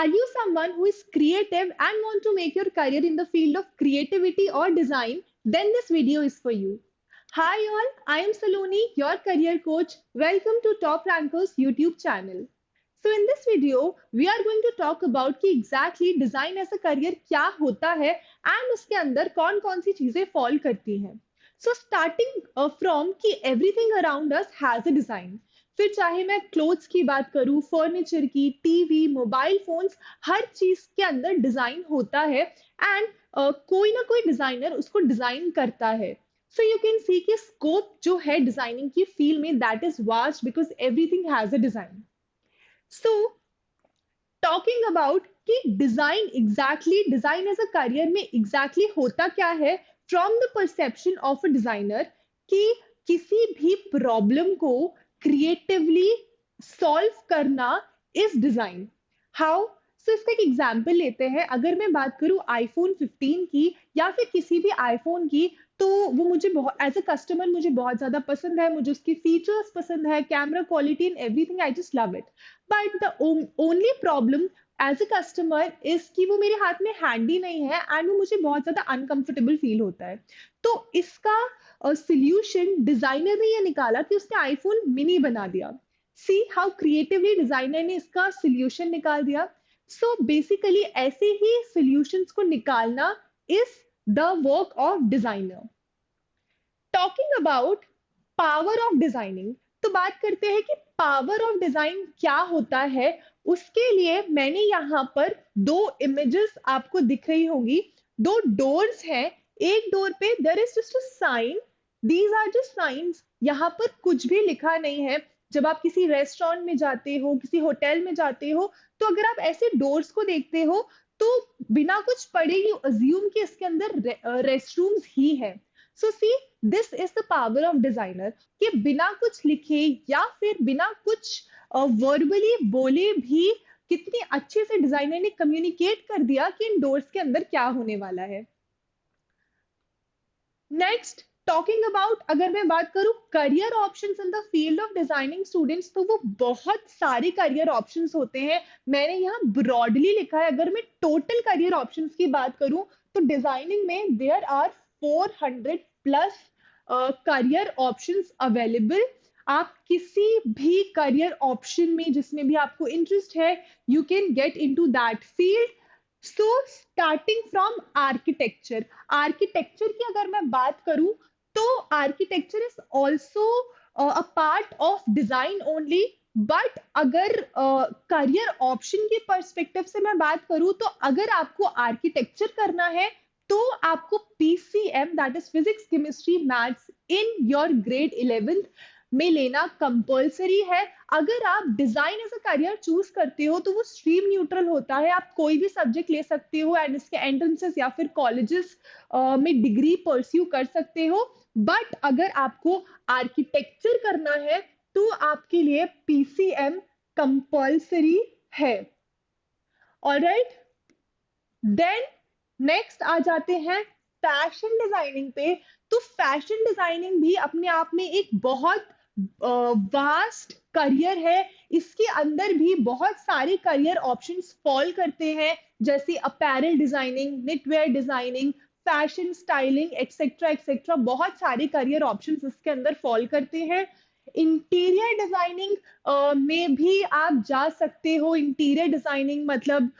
Are you someone who is creative and want to make your career in the field of creativity or design? Then this video is for you. Hi all, I am Saloni, your career coach. Welcome to Top Rankers YouTube channel. So in this video, we are going to talk about कि exactly design as a career क्या होता है and उसके अंदर कौन-कौन सी चीजें fall करती हैं. So starting from कि everything around us has a design. फिर चाहे मैं क्लोथ्स की बात करूं, फर्नीचर की, टीवी, मोबाइल फोन्स, हर चीज के अंदर डिजाइन होता है एंड कोई ना कोई डिजाइनर उसको डिजाइन करता है. सो यू कैन सी कि स्कोप जो है डिजाइनिंग की फील्ड में that is vast because everything has a design. So talking about कि design design as a career में एग्जैक्टली होता क्या है from the perception of a designer कि किसी भी प्रॉब्लम को क्रिएटिवली सॉल्व करना इज डिजाइन. हाउ? सो इसका एक एग्जाम्पल लेते हैं. अगर मैं बात करूं आईफोन 15 की या फिर किसी भी आईफोन की, तो वो मुझे बहुत एज अ कस्टमर मुझे बहुत ज्यादा पसंद है, मुझे उसके फीचर्स पसंद है, camera quality and everything, I just love it. But the only problem as a customer is कि वो मेरे हाथ में हैंडी नहीं है एंड वो मुझे बहुत ज्यादा अनकंफर्टेबल फील होता है. तो इसका सॉल्यूशन डिजाइनर ने ये निकाला कि उसने आईफोन मिनी बना दिया. सी हाउ क्रिएटिवली डिजाइनर ने इसका सॉल्यूशन निकाल दिया. सो बेसिकली ऐसे ही सॉल्यूशंस को निकालना is the work of designer. Talking about power of designing, तो बात करते हैं कि पावर ऑफ डिजाइन क्या होता है. उसके लिए मैंने यहाँ पर दो इमेजेस आपको दिख रही होंगी. दो डोर्स हैं. एक डोर पे there is just a sign. These are just signs. यहाँ पर कुछ भी लिखा नहीं है. जब आप किसी रेस्टोरेंट में जाते हो, किसी होटल में जाते हो, तो अगर आप ऐसे डोर्स को देखते हो तो बिना कुछ पढ़े यू अज्यूम कि इसके अंदर रेस्टरूम्स ही है. So see, this is the power of designer कि बिना कुछ लिखे या फिर बिना कुछ वर्बली बोले भी कितनी अच्छे से डिजाइनर ने कम्युनिकेट कर दिया कि इन डोर्स के अंदर क्या होने वाला है. नेक्स्ट, टॉकिंग अबाउट, अगर मैं बात करूं career options in the field of designing students, तो वो बहुत सारे करियर ऑप्शंस होते हैं. मैंने यहाँ ब्रॉडली लिखा है. अगर मैं टोटल करियर ऑप्शंस की बात करूं तो डिजाइनिंग में there are 400 plus career options available. आप किसी भी करियर ऑप्शन में जिसमें भी आपको इंटरेस्ट है, you can get into that field. So starting from architecture. Architecture की अगर मैं बात करूं तो architecture is also a part of design only. But अगर करियर ऑप्शन के पर्सपेक्टिव से मैं बात करूं तो अगर आपको आर्किटेक्चर करना है तो आपको PCM that is physics chemistry maths in your grade 11th में लेना कंपल्सरी है. अगर आप design as a career choose करते हो तो वो स्ट्रीम न्यूट्रल होता है. आप कोई भी सब्जेक्ट ले सकते हो एंड इसके एंट्रेंसेस या फिर कॉलेजेस में डिग्री परस्यू कर सकते हो. बट अगर आपको आर्किटेक्चर करना है तो आपके लिए पीसीएम कंपल्सरी है. ऑलराइट, देन नेक्स्ट आ जाते हैं फैशन डिजाइनिंग पे. तो फैशन डिजाइनिंग भी अपने आप में एक बहुत वास्ट करियर है. इसके अंदर भी बहुत सारे करियर ऑप्शंस फॉल करते हैं, जैसे apparel designing, knitwear designing, fashion styling etcetera etcetera. बहुत सारे करियर ऑप्शंस इसके अंदर फॉल करते हैं. इंटीरियर डिजाइनिंग में भी आप जा सकते हो. इंटीरियर डिजाइनिंग मतलब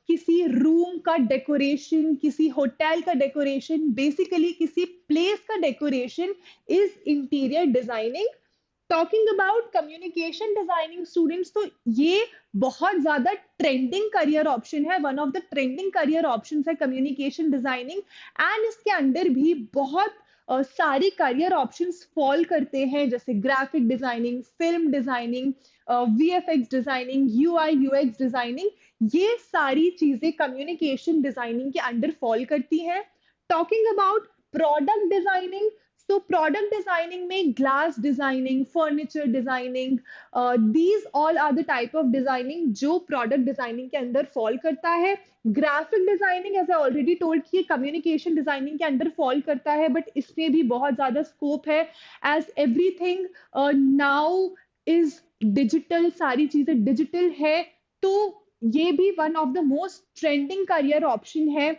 किसी रूम का डेकोरेशन, किसी होटल का डेकोरेशन, बेसिकली किसी प्लेस का decoration is interior designing. Talking about communication designing students, तो ये बहुत ज्यादा ट्रेंडिंग करियर ऑप्शन है. One of the trending career option है कम्युनिकेशन डिजाइनिंग. एंड इसके अंदर भी बहुत सारे करियर ऑप्शंस फॉल करते हैं, जैसे graphic designing, film designing, VFX designing, UI UX designing. ये सारी चीजें कम्युनिकेशन डिजाइनिंग के अंडर फॉल करती हैं. टॉकिंग अबाउट प्रोडक्ट डिजाइनिंग, तो प्रोडक्ट डिजाइनिंग में glass designing, furniture designing, these all are the type of designing जो प्रोडक्ट डिजाइनिंग के अंदर फॉल करता है. Graphic designing as I already told कि कम्युनिकेशन डिजाइनिंग के अंदर फॉल करता है, बट इसमें भी बहुत ज्यादा स्कोप है as everything now is digital. सारी चीजें डिजिटल है, तो ये भी one of the most trending career option है।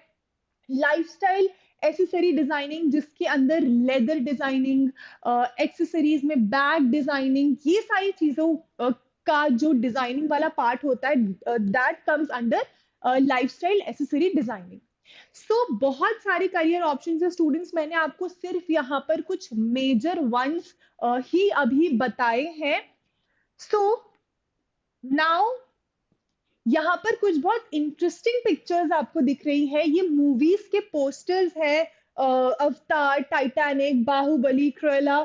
लाइफस्टाइल एसेसरी डिजाइनिंग, जिसके अंदर लेदर डिजाइनिंग, एक्सेसरीज में बैग डिजाइनिंग, ये सारी चीजों का जो डिजाइनिंग वाला पार्ट होता है, that comes under lifestyle accessory designing. So बहुत सारे करियर ऑप्शंस है स्टूडेंट्स, मैंने आपको सिर्फ यहाँ पर कुछ मेजर वंस ही अभी बताए हैं। सो नाउ यहाँ पर कुछ बहुत इंटरेस्टिंग पिक्चर्स आपको दिख रही है, ये मूवीज के पोस्टर्स है, अवतार, टाइटैनिक, बाहुबली, क्रुएला।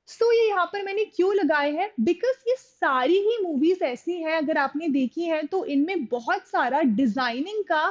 सो ये यहाँ पर मैंने क्यों लगाए हैं, बिकॉज ये सारी ही मूवीज ऐसी हैं, अगर आपने देखी हैं तो इनमें बहुत सारा डिजाइनिंग का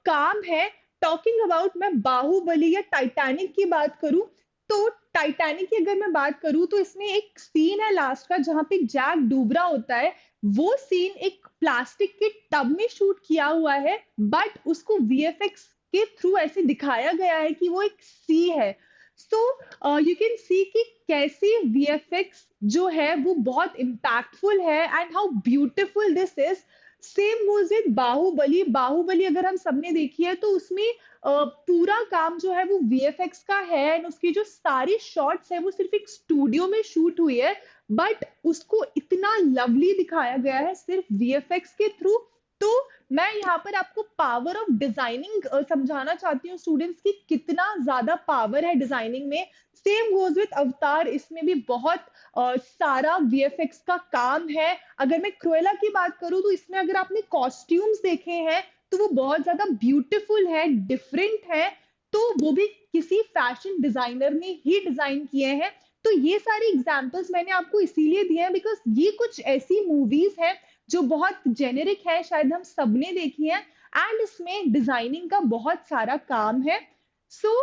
काम है। टॉकिंग अबाउट, मैं बाहुबली या टाइटैनिक की बात करूं, तो टाइटैनिक की अगर मैं बात करूं तो इसमें एक सीन है लास्ट का जहां पे जैक डूब रहा होता है। वो सीन एक प्लास्टिक के टब में शूट किया हुआ है, बट उसको वीएफएक्स के थ्रू ऐसे दिखाया गया है कि वो एक सी है। सो यू कैन सी कि कैसे वीएफएक्स जो है वो बहुत इम्पैक्टफुल है and how beautiful this is. Same goes with Baahubali. Baahubali अगर हम सबने देखी है तो उसमें पूरा काम जो है वो वीएफएक्स का है, एंड उसकी जो सारी शॉट्स है वो सिर्फ एक स्टूडियो में शूट हुई है, बट उसको इतना लवली दिखाया गया है सिर्फ वीएफएक्स के थ्रू। तो मैं यहाँ पर आपको पावर ऑफ डिजाइनिंग समझाना चाहती हूँ स्टूडेंट्स की, कितना ज्यादा पावर है डिजाइनिंग में। सेम गोज विद अवतार, इसमें भी बहुत सारा वीएफएक्स का काम है। अगर मैं क्रुएला की बात करूँ तो इसमें अगर आपने कॉस्ट्यूम्स देखे हैं तो वो बहुत ज्यादा ब्यूटीफुल है, डिफरेंट है, तो वो भी किसी फैशन डिजाइनर ने ही डिजाइन किए हैं। तो ये सारे एग्जाम्पल्स मैंने आपको इसीलिए दिए हैं बिकॉज ये कुछ ऐसी मूवीज हैं जो बहुत जेनेरिक है, शायद हम सबने देखी है, एंड इसमें डिजाइनिंग का बहुत सारा काम है। सो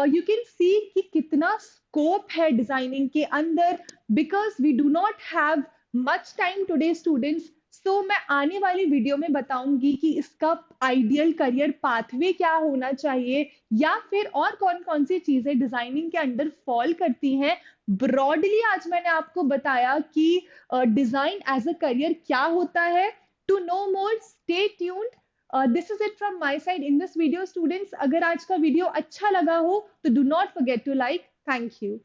यू कैन सी कि कितना स्कोप है डिजाइनिंग के अंदर, because we do not have much time today students. So मैं आने वाली वीडियो में बताऊंगी कि इसका आइडियल करियर पाथवे क्या होना चाहिए, या फिर और कौन कौन सी चीजें डिजाइनिंग के अंडर फॉल करती हैं। ब्रॉडली आज मैंने आपको बताया कि डिजाइन एज अ करियर क्या होता है। To know more, stay tuned. This is it from my side in this video students. अगर आज का वीडियो अच्छा लगा हो तो do not forget to like. Thank you.